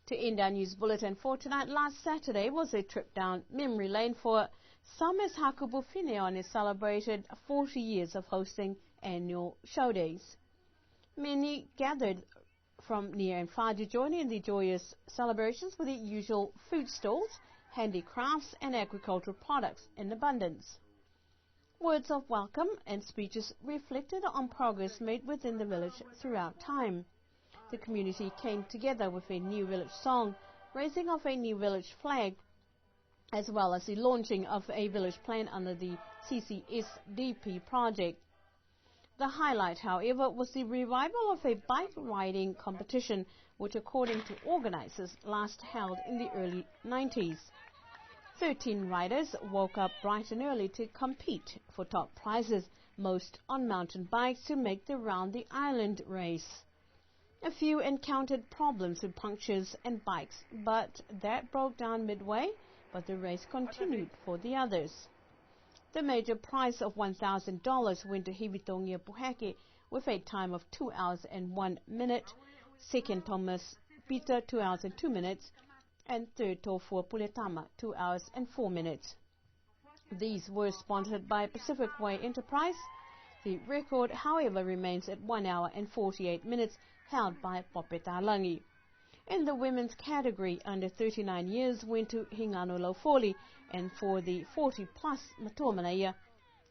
To end our news bulletin for tonight, last Saturday was a trip down memory lane for some as Hakubu Fineon has celebrated 40 years of hosting annual show days. Many gathered from near and far to join in the joyous celebrations with the usual food stalls, handicrafts and agricultural products in abundance. Words of welcome and speeches reflected on progress made within the village throughout time. The community came together with a new village song, raising of a new village flag, as well as the launching of a village plan under the CCSDP project. The highlight, however, was the revival of a bike riding competition, which according to organizers last held in the early 90s. 13 riders woke up bright and early to compete for top prizes, most on mountain bikes, to make the Round the Island race. A few encountered problems with punctures and bikes, but that broke down midway, but the race continued for the others. The major prize of $1,000 went to Hivitongia Puheke with a time of 2 hours and 1 minute, second Thomas Peter 2 hours and 2 minutes, and third Tofu Puletama 2 hours and 4 minutes. These were sponsored by Pacific Way Enterprise. The record, however, remains at 1 hour and 48 minutes, held by Popetalangi. In the women's category, under 39 years went to Hingano Laufoli, and for the 40-plus Matuamanaya,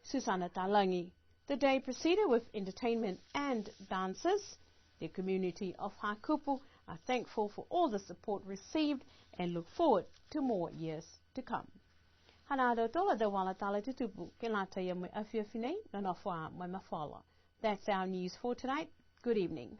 Susana Talangi. The day proceeded with entertainment and dances. The community of Hakupu are thankful for all the support received and look forward to more years to come. That's our news for tonight. Good evening.